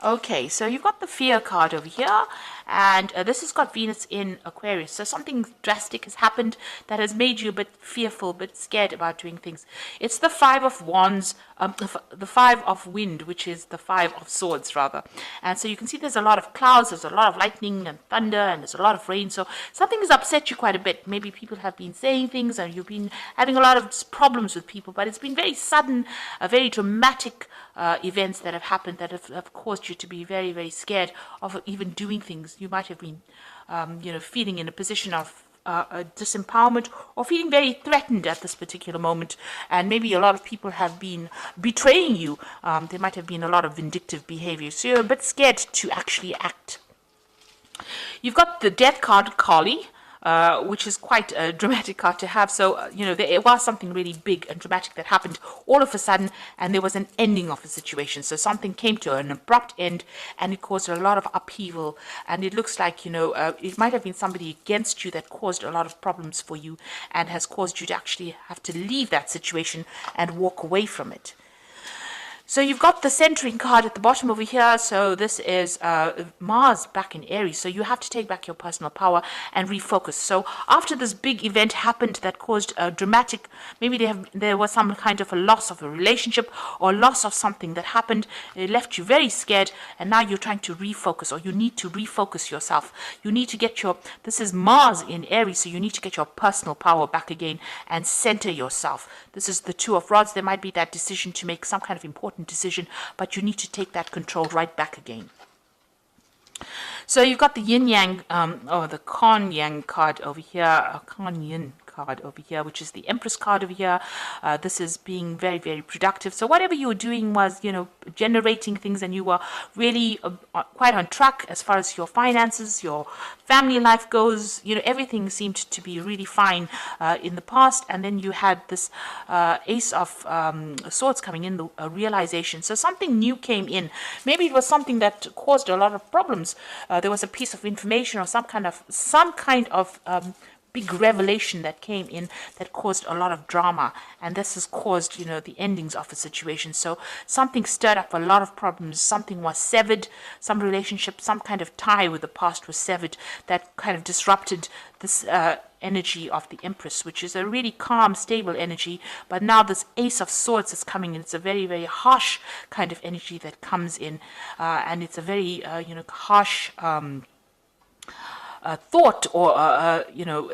Okay, so you've got the fear card over here, and this has got Venus in Aquarius. So something drastic has happened that has made you a bit fearful, a bit scared about doing things. It's the Five of Wands, the Five of Wind, which is the Five of Swords, rather. And so you can see there's a lot of clouds, there's a lot of lightning and thunder, and there's a lot of rain. So something has upset you quite a bit. Maybe people have been saying things, and you've been having a lot of problems with people, but it's been very sudden, very dramatic events that have happened that have caused you to be very, very scared of even doing things. You might have been, feeling in a position of disempowerment or feeling very threatened at this particular moment. And maybe a lot of people have been betraying you. There might have been a lot of vindictive behavior. So you're a bit scared to actually act. You've got the death card, Kali, which is quite a dramatic card to have. So, there was something really big and dramatic that happened all of a sudden, and there was an ending of a situation. So something came to an abrupt end, and it caused a lot of upheaval. And it looks like, it might have been somebody against you that caused a lot of problems for you and has caused you to actually have to leave that situation and walk away from it. So you've got the centering card at the bottom over here. So this is Mars back in Aries. So you have to take back your personal power and refocus. So after this big event happened that caused a dramatic, maybe there was some kind of a loss of a relationship or loss of something that happened. It left you very scared, and now you're trying to refocus, or you need to refocus yourself. You need to get this is Mars in Aries, so you need to get your personal power back again and center yourself. This is the Two of Rods. There might be that decision to make some kind of important decision, but you need to take that control right back again. So you've got the yin yang, or the Kan Yang card over here, Kan Yin card over here, which is the Empress card over here. This is being very, very productive. So whatever you were doing was, generating things, and you were really quite on track as far as your finances, your family life goes. Everything seemed to be really fine in the past, and then you had this Ace of Swords coming in, the realization. So something new came in. Maybe it was something that caused a lot of problems. There was a piece of information or some kind of big revelation that came in that caused a lot of drama, and this has caused the endings of a situation. So something stirred up a lot of problems. Something was severed, some relationship, some kind of tie with the past was severed that kind of disrupted this energy of the Empress, which is a really calm, stable energy. But now this Ace of Swords is coming in. It's a very, very harsh kind of energy that comes in, and it's a very harsh thought, or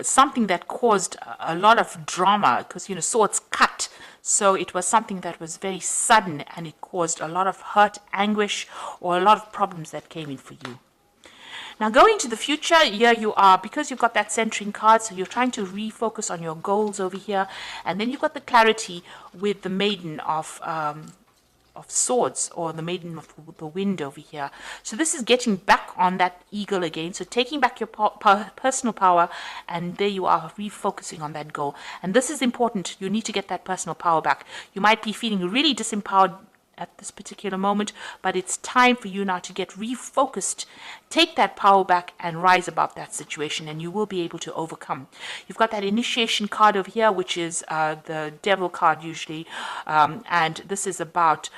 something that caused a lot of drama, because swords cut. So it was something that was very sudden, and it caused a lot of hurt, anguish, or a lot of problems that came in for you. Now, going to the future, here you are, because you've got that centering card, so you're trying to refocus on your goals over here, and then you've got the clarity with the Maiden of Swords, or the Maiden of the Wind over here. So this is getting back on that eagle again, so taking back your personal power, and there you are, refocusing on that goal. And this is important. You need to get that personal power back. You might be feeling really disempowered at this particular moment, but it's time for you now to get refocused, take that power back, and rise above that situation, and you will be able to overcome. You've got that initiation card over here, which is the Devil card usually, and this is about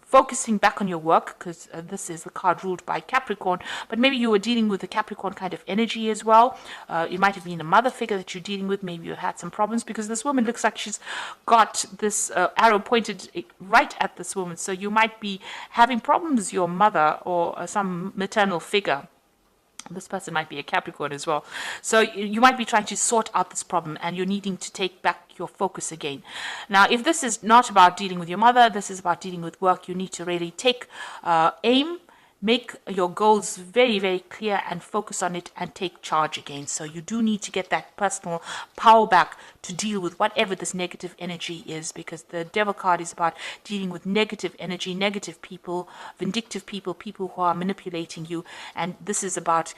focusing back on your work, because this is the card ruled by Capricorn, but maybe you were dealing with a Capricorn kind of energy as well. It might have been a mother figure that you're dealing with. Maybe you had some problems, because this woman looks like she's got this arrow pointed right at this woman. So you might be having problems with your mother or some maternal figure. This person might be a Capricorn as well. So you might be trying to sort out this problem, and you're needing to take back your focus again. Now, if this is not about dealing with your mother, this is about dealing with work, you need to really take aim, make your goals very, very clear, and focus on it, and take charge again. So you do need to get that personal power back to deal with whatever this negative energy is, because the Devil card is about dealing with negative energy, negative people, vindictive people, people who are manipulating you. And this is about,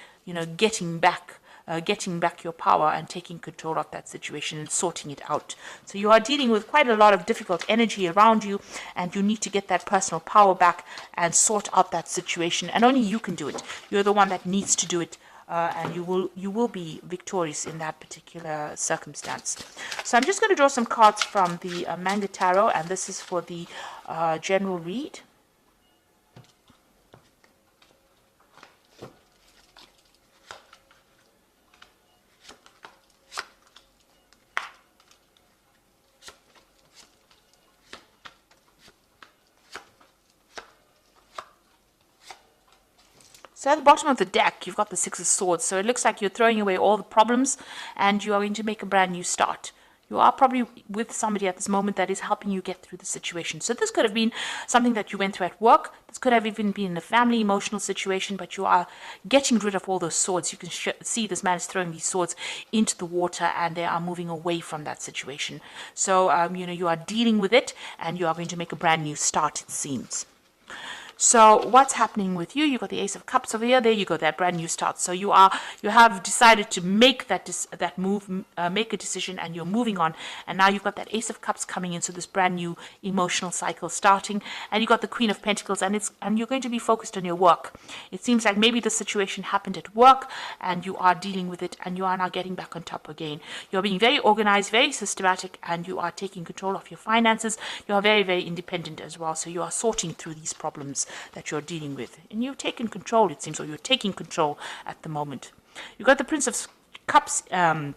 getting back your power and taking control of that situation and sorting it out. So you are dealing with quite a lot of difficult energy around you, and you need to get that personal power back and sort out that situation. And only you can do it. You're the one that needs to do it, and you will be victorious in that particular circumstance. So I'm just going to draw some cards from the Manga Tarot, and this is for the general read. So at the bottom of the deck, you've got the Six of Swords. So it looks like you're throwing away all the problems and you are going to make a brand new start. You are probably with somebody at this moment that is helping you get through the situation. So this could have been something that you went through at work. This could have even been a family emotional situation, but you are getting rid of all those swords. You can see this man is throwing these swords into the water and they are moving away from that situation. So, you are dealing with it and you are going to make a brand new start, it seems. So what's happening with you? You got the Ace of Cups over here. There you go, that brand new start. So you have decided to make that move, make a decision, and you're moving on. And now you've got that Ace of Cups coming in. So this brand new emotional cycle starting, and you got the Queen of Pentacles, and you're going to be focused on your work. It seems like maybe the situation happened at work, and you are dealing with it, and you are now getting back on top again. You're being very organized, very systematic, and you are taking control of your finances. You are very, very independent as well. So you are sorting through these problems that you're dealing with, and you've taken control, it seems, or you're taking control at the moment. You got the Prince of Cups in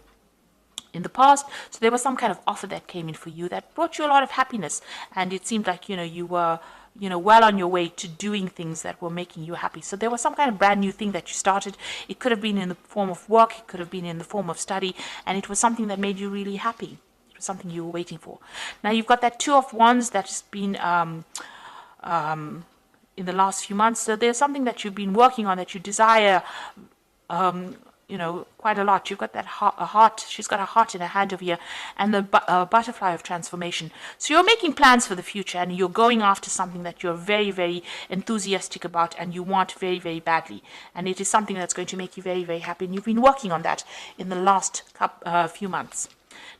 the past, so there was some kind of offer that came in for you that brought you a lot of happiness, and it seemed like you were well on your way to doing things that were making you happy. So there was some kind of brand new thing that you started. It could have been in the form of work, it could have been in the form of study, and it was something that made you really happy. It was something you were waiting for. Now you've got that Two of Wands that's been in the last few months. So there's something that you've been working on that you desire, quite a lot. You've got that heart. She's got a heart in her hand over here, and the butterfly of transformation. So you're making plans for the future, and you're going after something that you're very, very enthusiastic about, and you want very, very badly. And it is something that's going to make you very, very happy. And you've been working on that in the last few months.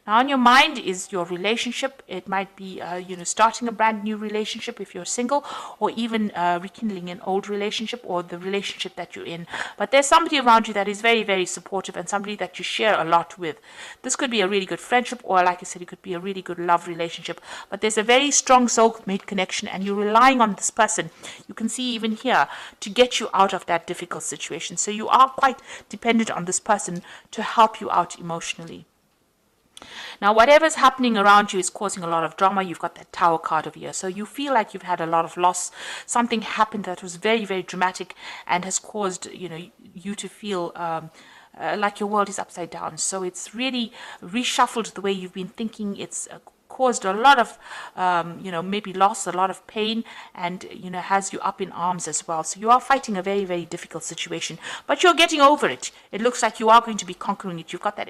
Now, on your mind is your relationship. It might be, starting a brand new relationship if you're single, or even rekindling an old relationship or the relationship that you're in. But there's somebody around you that is very, very supportive and somebody that you share a lot with. This could be a really good friendship, or like I said, it could be a really good love relationship. But there's a very strong soulmate connection, and you're relying on this person. You can see even here to get you out of that difficult situation. So you are quite dependent on this person to help you out emotionally. Now, whatever's happening around you is causing a lot of drama. You've got that Tower card over here. So you feel like you've had a lot of loss. Something happened that was very, very dramatic and has caused, you to feel like your world is upside down. So it's really reshuffled the way you've been thinking. It's caused a lot of, maybe loss, a lot of pain, and, has you up in arms as well. So you are fighting a very, very difficult situation, but you're getting over it. It looks like you are going to be conquering it. You've got that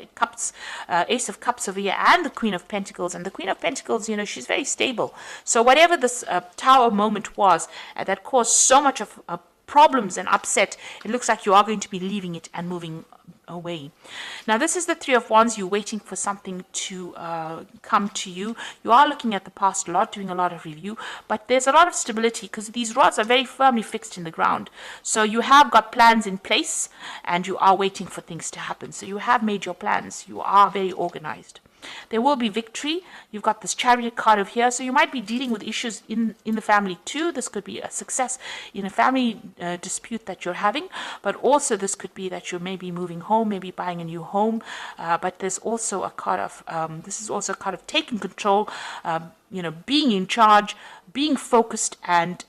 Ace of Cups over here and the Queen of Pentacles. And the Queen of Pentacles, she's very stable. So whatever this Tower moment was that caused so much of problems and upset, it looks like you are going to be leaving it and moving away. Now, this is the Three of Wands. You're waiting for something to come to you. You are looking at the past a lot, doing a lot of review, but there's a lot of stability because these rods are very firmly fixed in the ground. So you have got plans in place and you are waiting for things to happen. So you have made your plans. You are very organized. There will be victory. You've got this Chariot card over here. So you might be dealing with issues in the family too. This could be a success in a family dispute that you're having. But also this could be that you're maybe moving home, maybe buying a new home. But there's also a card of, this is also a card of taking control, being in charge, being focused, and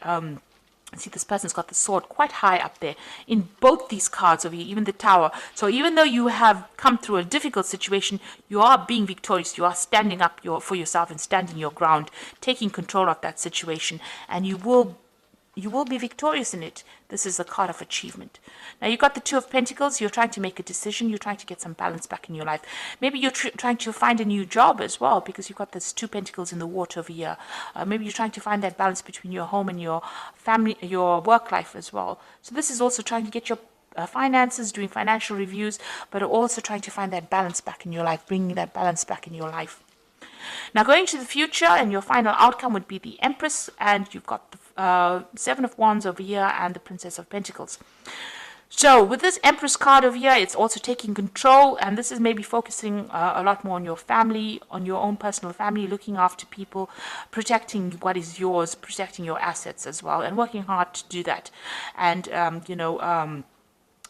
see, this person's got the sword quite high up there in both these cards over here, even the Tower. So even though you have come through a difficult situation, you are being victorious. You are standing up for yourself and standing your ground, taking control of that situation, and you will be victorious in it. This is a card of achievement. Now, you've got the Two of Pentacles. You're trying to make a decision. You're trying to get some balance back in your life. Maybe you're trying to find a new job as well, because you've got this Two Pentacles in the water over here. Maybe you're trying to find that balance between your home and your family, your work life as well. So this is also trying to get your finances, doing financial reviews, but also trying to find that balance back in your life, bringing that balance back in your life. Now, going to the future, and your final outcome would be the Empress, and you've got the Seven of Wands over here and the Princess of Pentacles. So with this Empress card over here, it's also taking control, and this is maybe focusing a lot more on your family, on your own personal family, looking after people, protecting what is yours, protecting your assets as well, and working hard to do that. And,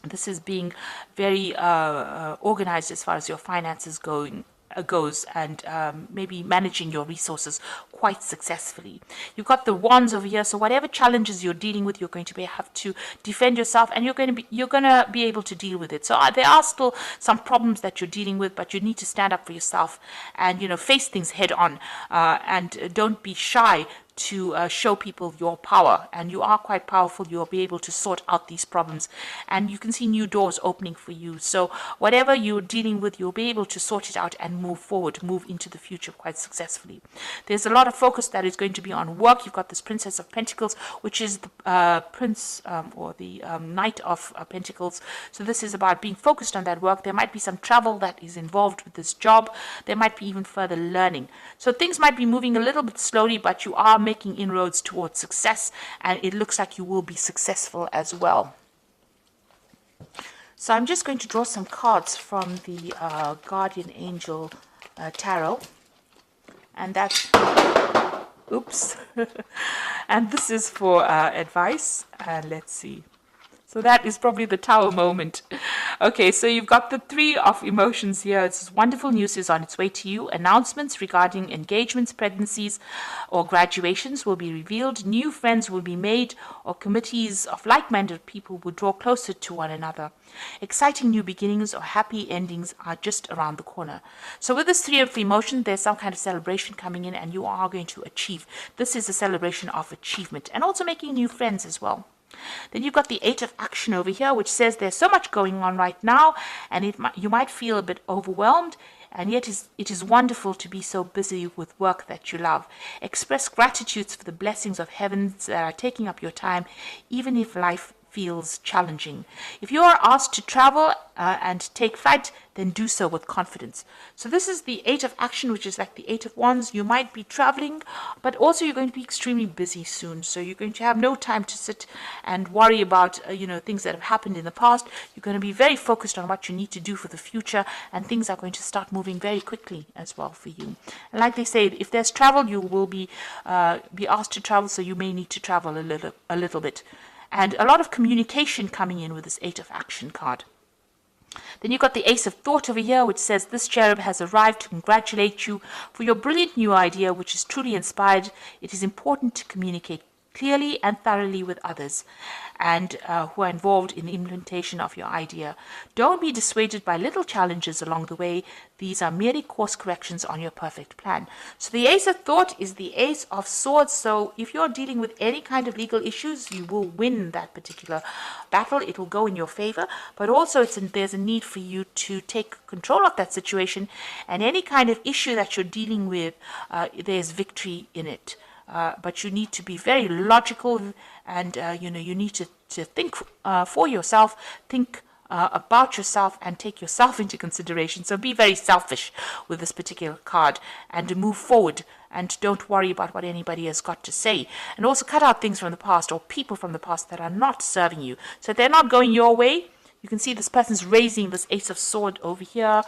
this is being very organized as far as your finances going. goes, and maybe managing your resources quite successfully. You've got the wands over here, so whatever challenges you're dealing with, you're going to have to defend yourself, and you're going to be able to deal with it. So there are still some problems that you're dealing with, but you need to stand up for yourself and face things head on, and don't be shy to show people your power. And you are quite powerful. You'll be able to sort out these problems, and you can see new doors opening for you. So whatever you're dealing with, you'll be able to sort it out and move forward, move into the future quite successfully. There's a lot of focus that is going to be on work. You've got this Princess of Pentacles, which is the prince or the Knight of Pentacles. So this is about being focused on that work. There might be some travel that is involved with this job. There might be even further learning. So things might be moving a little bit slowly, but you are making inroads towards success, and it looks like you will be successful as well. So I'm just going to draw some cards from the Guardian Angel Tarot, and that's, oops, and this is for advice, and let's see. So that is probably the Tower moment. Okay, so you've got the Three of Emotions here. It's wonderful news is on its way to you. Announcements regarding engagements, pregnancies, or graduations will be revealed. New friends will be made, or committees of like-minded people will draw closer to one another. Exciting new beginnings or happy endings are just around the corner. So with this Three of Emotions, there's some kind of celebration coming in, and you are going to achieve. This is a celebration of achievement, and also making new friends as well. Then you've got the Eight of Action over here, which says there's so much going on right now, and you might feel a bit overwhelmed, and yet it is wonderful to be so busy with work that you love. Express gratitude for the blessings of heavens that are taking up your time, even if life feels challenging. If you are asked to travel and take flight, then do so with confidence. So this is the Eight of Action, which is like the Eight of Wands. You might be traveling, but also you're going to be extremely busy soon. So you're going to have no time to sit and worry about things that have happened in the past. You're going to be very focused on what you need to do for the future, and things are going to start moving very quickly as well for you. And like they say, if there's travel, you will be asked to travel, so you may need to travel a little bit. And a lot of communication coming in with this Eight of Action card. Then you've got the Ace of Thought over here, which says this cherub has arrived to congratulate you for your brilliant new idea, which is truly inspired. It is important to communicate clearly and thoroughly with others and who are involved in the implementation of your idea. Don't be dissuaded by little challenges along the way. These are merely course corrections on your perfect plan. So the Ace of Thought is the Ace of Swords. So if you're dealing with any kind of legal issues, you will win that particular battle. It will go in your favor, but also there's a need for you to take control of that situation, and any kind of issue that you're dealing with, there's victory in it. But you need to be very logical, and you need to think for yourself, think about yourself, and take yourself into consideration. So be very selfish with this particular card, and to move forward, and don't worry about what anybody has got to say. And also cut out things from the past or people from the past that are not serving you. So if they're not going your way, you can see this person's raising this Ace of Sword over here.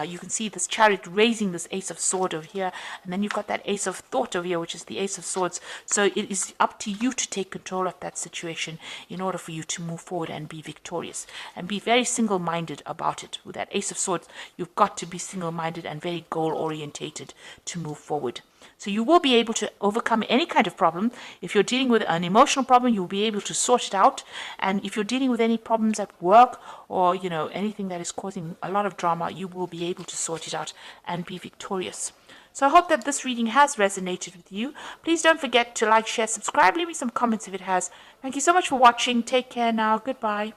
You can see this Chariot raising this Ace of Sword over here. And then you've got that Ace of Thought over here, which is the Ace of Swords. So it is up to you to take control of that situation in order for you to move forward and be victorious. And be very single-minded about it. With that Ace of Swords, you've got to be single-minded and very goal-orientated to move forward. So you will be able to overcome any kind of problem. If you're dealing with an emotional problem, you'll be able to sort it out. And if you're dealing with any problems at work or, anything that is causing a lot of drama, you will be able to sort it out and be victorious. So I hope that this reading has resonated with you. Please don't forget to like, share, subscribe, leave me some comments if it has. Thank you so much for watching. Take care now. Goodbye.